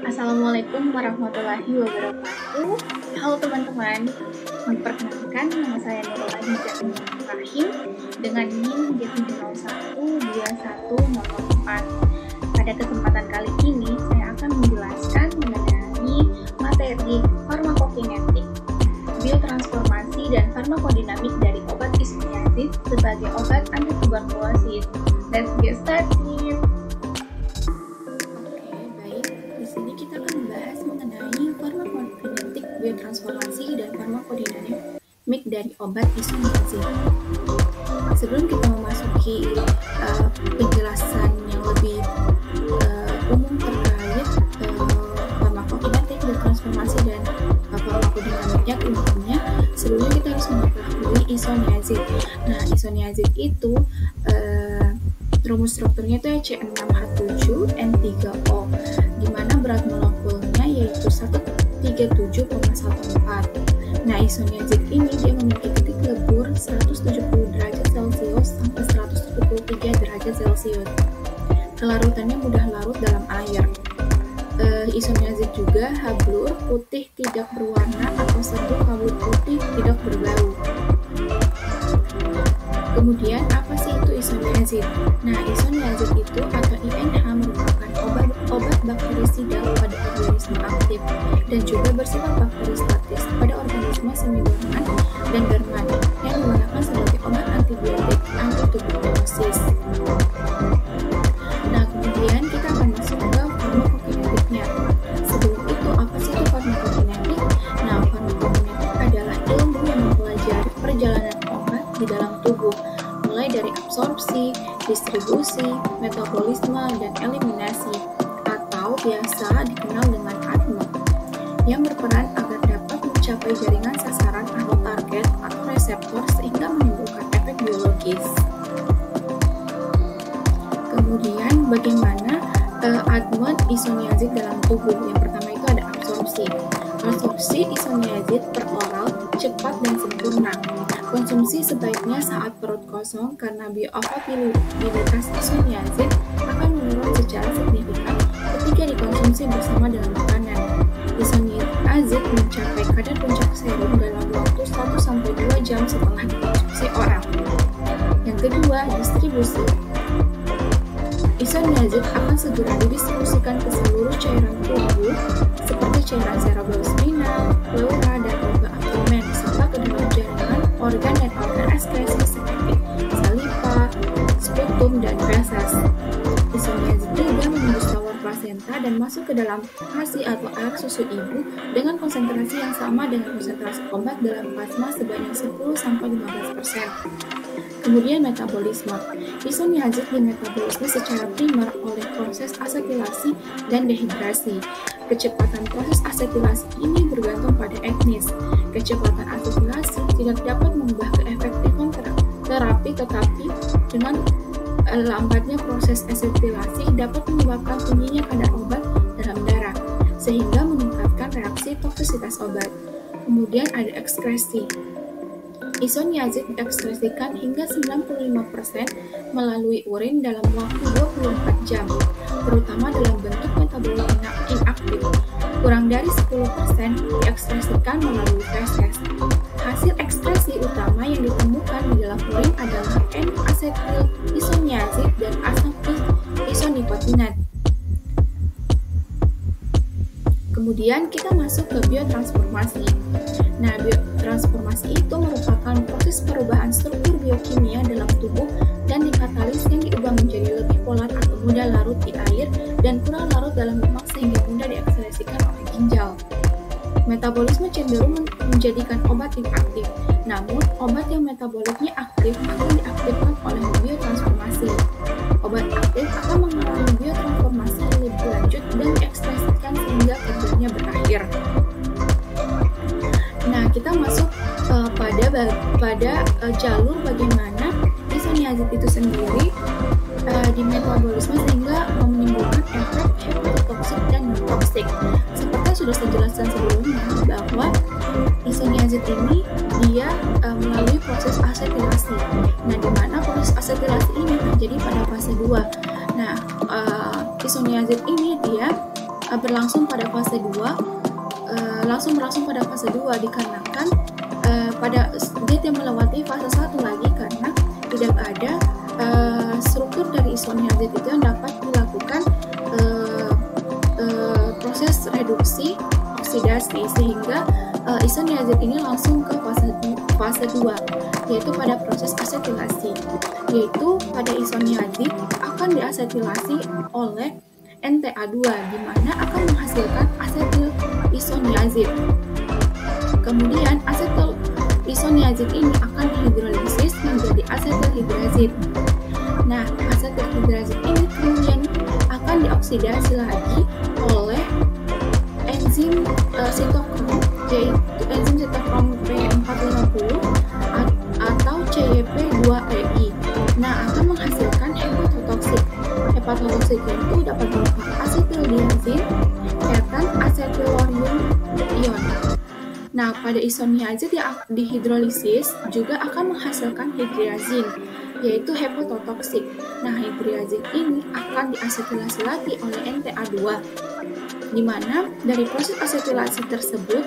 Assalamualaikum warahmatullahi wabarakatuh. Halo teman-teman, memperkenalkan nama saya Nurul Adija Rahim dengan NIM J7012104. Pada kesempatan kali ini saya akan menjelaskan mengenai materi farmakokinetik, biotransformasi dan farmakodinamik dari obat isoniazid sebagai obat antituberkulosis. Let's get started. Kita akan membahas mengenai farmakokinetik, biotransformasi, dan farmakodinamik dari obat isoniazid. Sebelum kita memasuki penjelasan yang lebih umum terkait farmakokinetik, biotransformasi, dan farmakodinamiknya umumnya, sebelumnya kita harus mengetahui isoniazid. Nah, isoniazid itu rumus strukturnya itu C6H7N3O, di mana berat molekulnya yaitu 137,14. Nah, isoniazid ini dia memiliki titik lebur 170 derajat Celcius sampai 173 derajat Celcius. Kelarutannya mudah larut dalam air. Isoniazid juga hablur, putih tidak berwarna atau serbuk kabut putih tidak berbau. Kemudian apa sih itu isoniazid? Nah, isoniazid itu atau INH merupakan obat bakterisida pada organisme aktif dan juga bersifat bakteristatis pada organisme semi dorman dan dorman yang digunakan sebagai obat antibiotik antituberkulosis. Nah, kemudian kita akan masuk ke farmakokinetiknya. Sebelum itu, apa sih itu farmakokinetik? Nah, farmakokinetik adalah ilmu yang mempelajari perjalanan obat di dalam tubuh, mulai dari absorpsi, distribusi, metabolisme, dan eliminasi, atau biasa dikenal dengan ADME, yang berperan agar dapat mencapai jaringan sasaran atau target atau reseptor sehingga menimbulkan efek biologis. Kemudian bagaimana ADME isoniazid dalam tubuh? Yang pertama itu ada absorpsi. Absorpsi isoniazid per oral cepat dan sempurna. Konsumsi sebaiknya saat perut kosong karena bioavailabilitas isoniazid akan menurun secara signifikan ketika dikonsumsi bersama dengan makanan. Isoniazid mencapai kadar puncak serum dalam waktu 1-2 jam setelah dikonsumsi oral. Yang kedua, distribusi. Isoniazid akan segera didistribusikan ke seluruh cairan tubuh seperti cairan cerebrospinal, pleura, dan organ abdomen, serta ke dalam jaringan organ dan organ ekskresi seperti saliva, sputum, dan feses. Isoniazid juga menembus tower plasenta dan masuk ke dalam ASI atau air susu ibu dengan konsentrasi yang sama dengan konsentrasi obat dalam plasma sebanyak 10-15%. Kemudian metabolisme. Isoniazid dimetabolisme secara primer oleh proses asetilasi dan dehidrasi. Kecepatan proses asetilasi ini bergantung pada etnis. Kecepatan asetilasi tidak dapat mengubah keefektifan terapi, tetapi dengan lambatnya proses asetilasi dapat menyebabkan tingginya kadar obat dalam darah, sehingga meningkatkan reaksi toksisitas obat. Kemudian ada ekskresi. Isoniazid diekskresikan hingga 95% melalui urin dalam waktu 24 jam, terutama dalam bentuk metabolit inaktif. Kurang dari 10% diekskresikan melalui feses. Hasil ekskresi utama yang ditemukan di dalam urin adalah N-asetil isoniazid dan asetil isonicotinat. Kemudian kita masuk ke biotransformasi. Nah, biotransformasi itu merupakan proses perubahan struktur biokimia dalam tubuh dan dikatalis yang diubah menjadi lebih polar atau mudah larut di air dan kurang larut dalam lemak sehingga mudah diekskresikan oleh ginjal. Metabolisme cenderung menjadikan obat inaktif, namun obat yang metaboliknya aktif akan diaktifkan oleh biotransformasi. Obat aktif akan mengalami biotransformasi lebih lanjut dan diekskresikan sehingga kerjanya berakhir. Nah, kita masuk pada jalur bagaimana isoniazid itu sendiri di metabolisme sehingga menimbulkan efek hepatotoksik dan non-toksik. Seperti sudah saya jelaskan sebelumnya bahwa isoniazid ini dia melalui proses asetilasi. Nah, di mana proses asetilasi ini terjadi pada fase 2. Nah, isoniazid ini dia berlangsung pada fase 2, langsung berlangsung pada fase 2 dikarenakan pada dia tidak melewati fase 1 lagi karena tidak ada struktur dari isoniazid itu yang dapat dilakukan proses reduksi oksidasi, sehingga isoniazid ini langsung ke fase 2, yaitu pada proses asetilasi, yaitu pada isoniazid akan diasetilasi oleh NTA2, di mana akan menghasilkan asetil isoniazid. Kemudian asetil isoniazid ini akan dihidrolisis menjadi asetilhidrazid. Nah, asetilhidrazid ini kemudian akan dioksidasi lagi oleh enzim sitokrom, yaitu enzim sitokrom P450 atau CYP2EI. Nah, akan menghasilkan hepatotoksik. Hepatotoksik itu dapat berupa asetildiazin, ketan, asetilorium ion. Nah, pada isoniazid yang dihidrolisis juga akan menghasilkan hidrazin, yaitu hepatotoksik. Nah, hidrazin ini akan diasetilasi lagi oleh NTA2, di mana dari proses asetilasi tersebut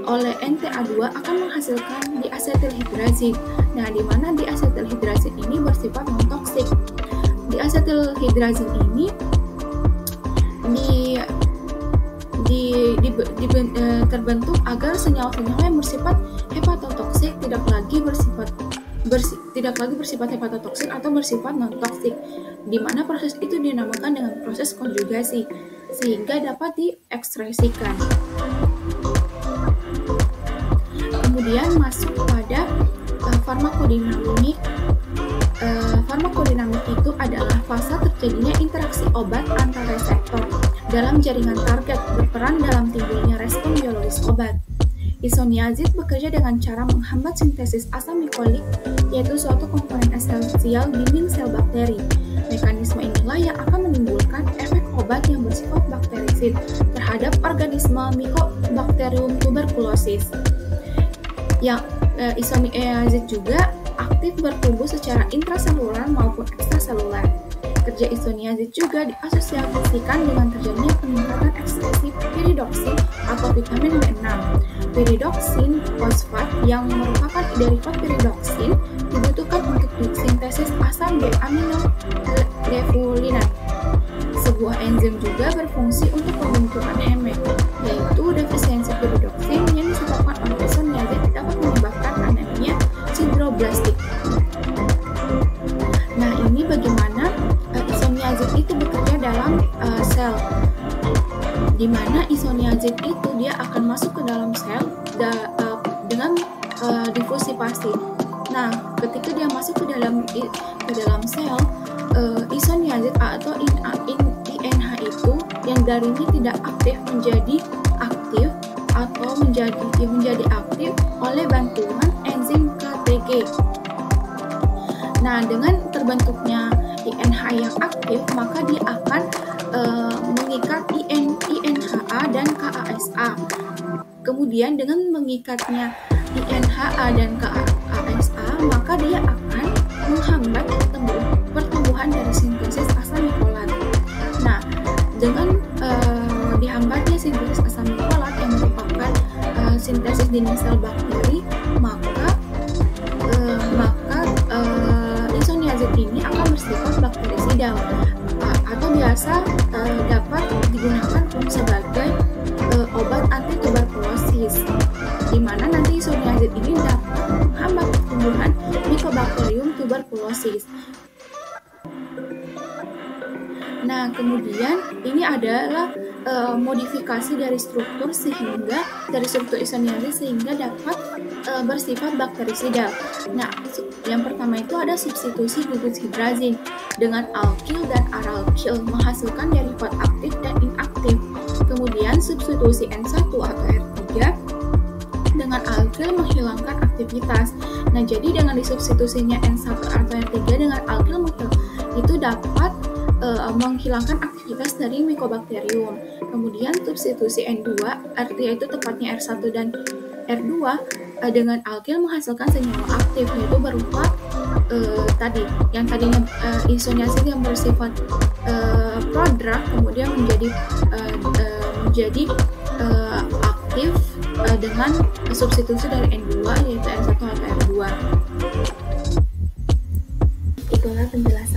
oleh NTA2 akan menghasilkan diasetilhidrazin. Nah, di mana diasetilhidrazin ini bersifat non-toksik. Diasetilhidrazin ini terbentuk agar senyawa-senyawa yang bersifat hepatotoksik tidak lagi bersifat hepatotoksik atau bersifat non-toksik, di mana proses itu dinamakan dengan proses konjugasi, sehingga dapat diekspresikan. Kemudian masuk pada farmakodinamik. Farmakodinamik itu adalah fase terjadinya interaksi obat antar reseptor dalam jaringan target, berperan dalam timbulnya respon biologis obat. Isoniazid bekerja dengan cara menghambat sintesis asam mikolik, yaitu suatu komponen esensial dinding sel bakteri. Mekanisme inilah yang akan menimbulkan efek obat yang bersifat bakterisid terhadap organisme Mycobacterium tuberculosis. Yang isoniazid juga aktif bertumbuh secara intraselular maupun ekstraselular. Kerja isoniazid juga diasosiasikan dengan terjadinya peningkatan ekspresi piridoksin atau vitamin B6. Piridoksin fosfat yang merupakan derivat piridoksin dibutuhkan untuk sintesis asam deaminolevulinat. Sebuah enzim juga berfungsi untuk pembentukan heme, yaitu defisiensi piridoksin yang disebabkan oleh isoniazid dapat menyebabkan anemia sideroblastik. Nah, ini bagaimana isoniazid itu bekerja dalam sel, di mana isoniazid itu dia akan masuk ke dalam sel dengan difusi pasif. Nah, ketika dia masuk ke dalam sel, isoniazid atau INH itu yang darinya tidak aktif menjadi aktif atau menjadi aktif oleh bantuan enzim KTG. Nah, dengan terbentuknya INH yang aktif, maka dia akan mengikat INHA dan KASA. Kemudian dengan mengikatnya INHA dan KASA, maka dia akan menghambat pertumbuhan dari sintesis asam mikolat. Nah, dengan dihambatnya sintesis asam mikolat yang merupakan sintesis dinding sel bakteri, maka isoniazid ini akan bersifat bakterisidal atau biasa dapat digunakan sebagai obat anti tuberkulosis, di mana nanti isoniazid ini dapat menghambat pertumbuhan Mycobacterium tuberculosis. Nah, kemudian ini adalah modifikasi dari struktur isoniazid sehingga dapat bersifat bakterisidal. Nah, yang pertama itu ada substitusi gugus hidrazin dengan alkil dan aralkil menghasilkan derivat aktif dan inaktif. Kemudian substitusi N1 atau R3 dengan alkil menghilangkan aktivitas. Nah, jadi dengan disubstitusinya N1 atau R3 dengan alkil itu dapat menghilangkan aktivitas dari Mycobacterium. Kemudian substitusi N2, artinya itu tepatnya R1 dan R2 dengan alkil menghasilkan senyawa aktif, yaitu berupa yang tadinya isoniazid yang bersifat prodrug kemudian menjadi aktif dengan substitusi dari N2 yaitu R1 atau R2. Itulah penjelasan